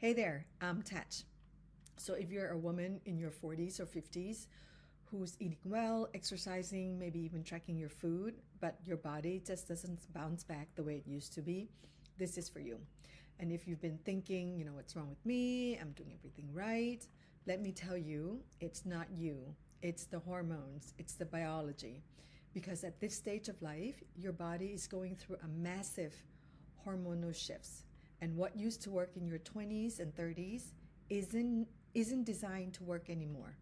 Hey there, I'm Tat. So, if you're a woman in your 40s or 50s who's eating well, exercising, maybe even tracking your food, but your body just doesn't bounce back the way it used to be, this is for you. And if you've been thinking, what's wrong with me? I'm doing everything right. Let me tell you, it's not you. It's the hormones, it's the biology. Because at this stage of life, your body is going through a massive hormonal shifts. And what used to work in your 20s and 30s isn't designed to work anymore.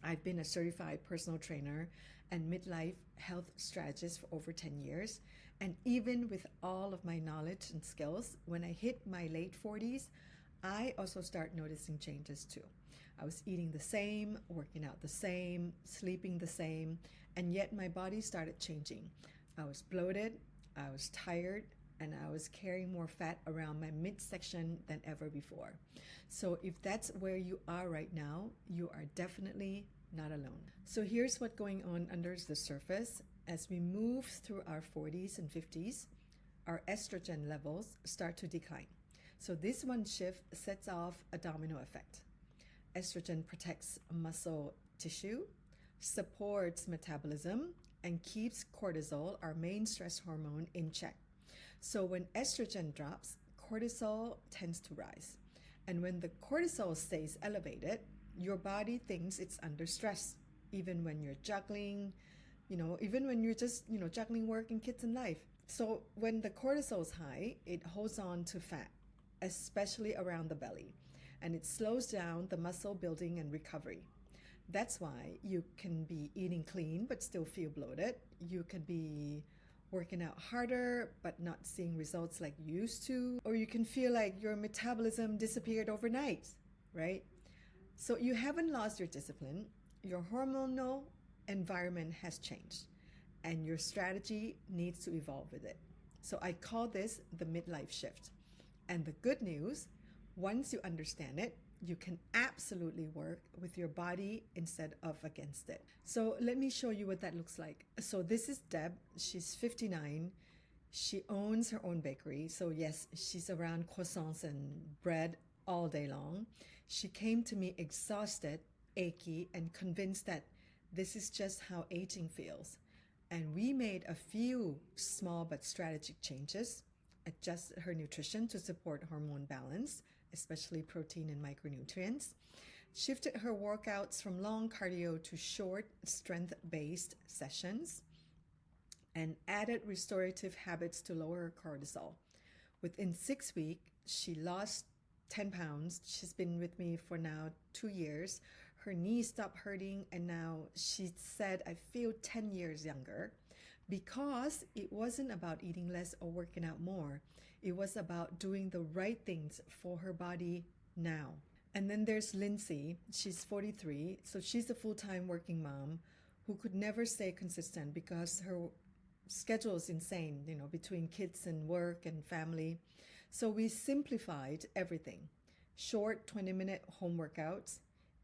I've been a certified personal trainer and midlife health strategist for over 10 years. And even with all of my knowledge and skills, when I hit my late 40s, I also start noticing changes too. I was eating the same, working out the same, sleeping the same, and yet my body started changing. I was bloated, I was tired, and I was carrying more fat around my midsection than ever before. So if that's where you are right now, you are definitely not alone. So here's what's going on under the surface. As we move through our 40s and 50s, our estrogen levels start to decline. So this one shift sets off a domino effect. Estrogen protects muscle tissue, supports metabolism, and keeps cortisol, our main stress hormone, in check. So when estrogen drops, cortisol tends to rise. And when the cortisol stays elevated, your body thinks it's under stress, even when you're juggling, even when you're just, juggling work and kids and life. So when the cortisol is high, it holds on to fat, especially around the belly, and it slows down the muscle building and recovery. That's why you can be eating clean but still feel bloated. You can be working out harder but not seeing results like you used to, or you can feel like your metabolism disappeared overnight, right? So you haven't lost your discipline, your hormonal environment has changed, and your strategy needs to evolve with it. So I call this the midlife shift. And the good news, once you understand it, you can absolutely work with your body instead of against it. So let me show you what that looks like. So this is Deb. She's 59. She owns her own bakery. So yes, she's around croissants and bread all day long. She came to me exhausted, achy, and convinced that this is just how aging feels. And we made a few small but strategic changes, adjust her nutrition to support hormone balance, especially protein and micronutrients, shifted her workouts from long cardio to short strength-based sessions, and added restorative habits to lower her cortisol. Within 6 weeks, she lost 10 pounds. She's been with me for now 2 years. Her knees stopped hurting, and now she said, I feel 10 years younger, because it wasn't about eating less or working out more. It was about doing the right things for her body now. And then there's Lindsay. She's 43. So she's a full-time working mom who could never stay consistent because her schedule is insane, between kids and work and family. So we simplified everything. Short 20-minute home workouts,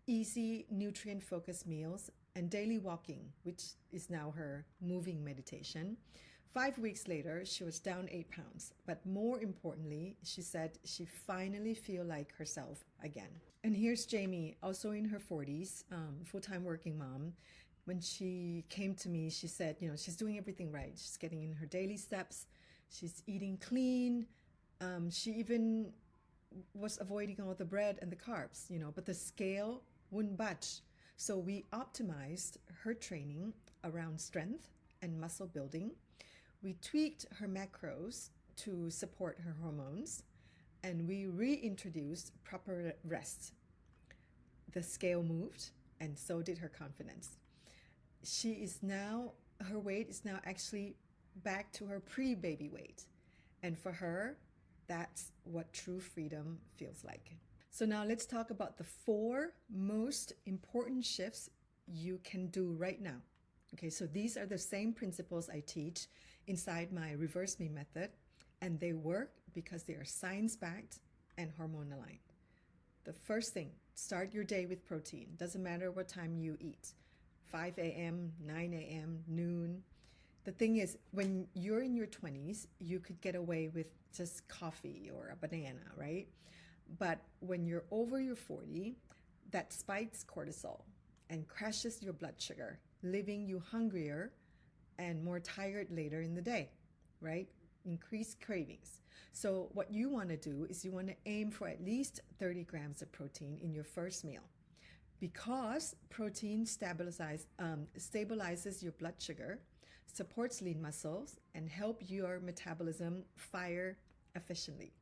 easy nutrient-focused meals, and daily walking, which is now her moving meditation. 5 weeks later, she was down 8 pounds. But more importantly, she said she finally feel like herself again. And here's Jamie, also in her 40s, full-time working mom. When she came to me, she said, she's doing everything right. She's getting in her daily steps. She's eating clean. She even was avoiding all the bread and the carbs, but the scale wouldn't budge. So we optimized her training around strength and muscle building. We tweaked her macros to support her hormones, and we reintroduced proper rest. The scale moved, and so did her confidence. Her weight is now actually back to her pre-baby weight. And for her, that's what true freedom feels like. So now let's talk about the 4 most important shifts you can do right now. Okay, so these are the same principles I teach inside my Reverse Me method, and they work because they are science-backed and hormone aligned. The first thing, start your day with protein. Doesn't matter what time you eat. 5 a.m., 9 a.m., noon. The thing is, when you're in your 20s, you could get away with just coffee or a banana, right? But when you're over your 40, that spikes cortisol and crashes your blood sugar, leaving you hungrier and more tired later in the day, right? Increased cravings. So what you want to do is you want to aim for at least 30 grams of protein in your first meal, because protein stabilizes your blood sugar, supports lean muscles, and help your metabolism fire efficiently.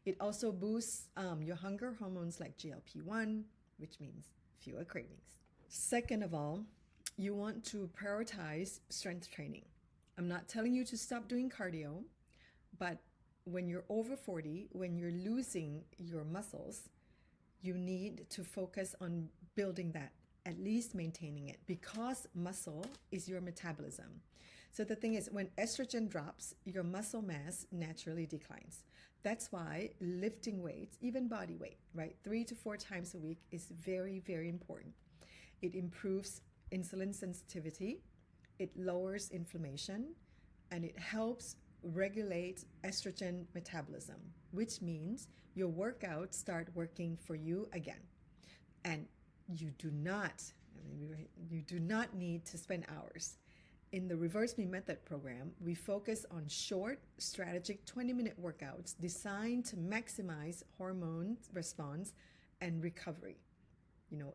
It also boosts your hunger hormones like GLP-1, which means fewer cravings. Second of all, you want to prioritize strength training. I'm not telling you to stop doing cardio, but when you're over 40, when you're losing your muscles, you need to focus on building that, at least maintaining it, because muscle is your metabolism. So the thing is, when estrogen drops, your muscle mass naturally declines. That's why lifting weights, even body weight, right, 3 to 4 times a week is very, very important. It improves insulin sensitivity, it lowers inflammation, and it helps regulate estrogen metabolism, which means your workouts start working for you again. And you do not need to spend hours. In the Reverse Me Method program, we focus on short, strategic 20-minute workouts designed to maximize hormone response and recovery.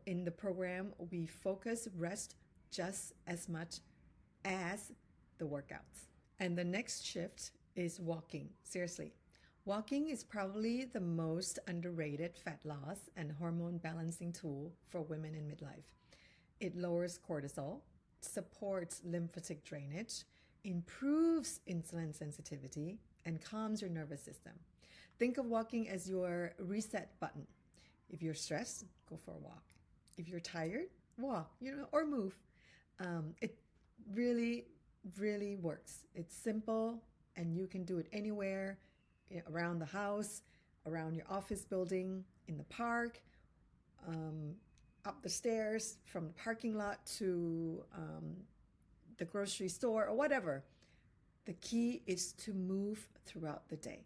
In the program, we focus rest just as much as the workouts. And the next shift is walking. Seriously, walking is probably the most underrated fat loss and hormone balancing tool for women in midlife. It lowers cortisol, supports lymphatic drainage, improves insulin sensitivity, and calms your nervous system. Think of walking as your reset button. If you're stressed, go for a walk. If you're tired, walk, or move. It really works. It's simple, and you can do it anywhere, around the house, around your office building, in the park, up the stairs, from the parking lot to the grocery store, or whatever. The key is to move throughout the day.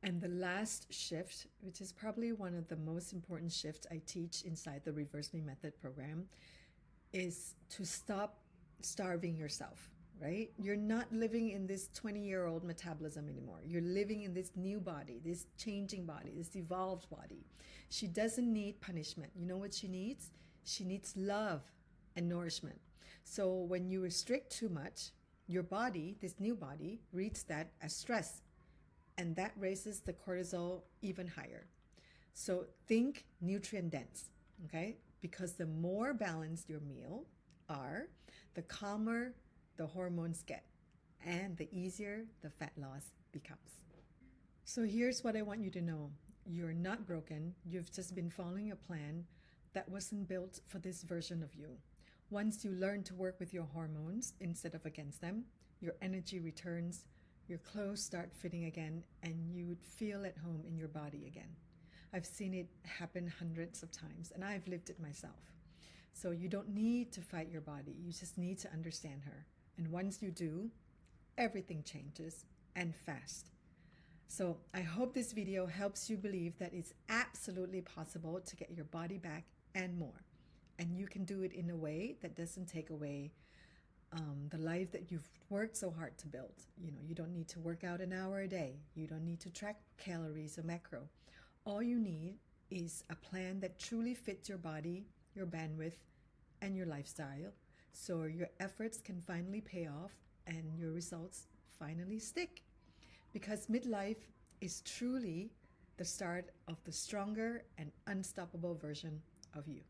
And the last shift, which is probably one of the most important shifts I teach inside the Reverse Me Method program, is to stop starving yourself, right? You're not living in this 20-year-old metabolism anymore. You're living in this new body, this changing body, this evolved body. She doesn't need punishment. You know what she needs? She needs love and nourishment. So when you restrict too much, your body, this new body, reads that as stress, and that raises the cortisol even higher. So think nutrient dense, okay? Because the more balanced your meal are, the calmer the hormones get, and the easier the fat loss becomes. So here's what I want you to know. You're not broken. You've just been following a plan that wasn't built for this version of you. Once you learn to work with your hormones instead of against them, your energy returns, your clothes start fitting again, and you would feel at home in your body again. I've seen it happen hundreds of times, and I've lived it myself. So you don't need to fight your body. You just need to understand her. And once you do, everything changes, and fast. So I hope this video helps you believe that it's absolutely possible to get your body back and more. And you can do it in a way that doesn't take away the life that you've worked so hard to build. You don't need to work out an hour a day. You don't need to track calories or macro. All you need is a plan that truly fits your body, your bandwidth, and your lifestyle, so your efforts can finally pay off and your results finally stick. Because midlife is truly the start of the stronger and unstoppable version of you.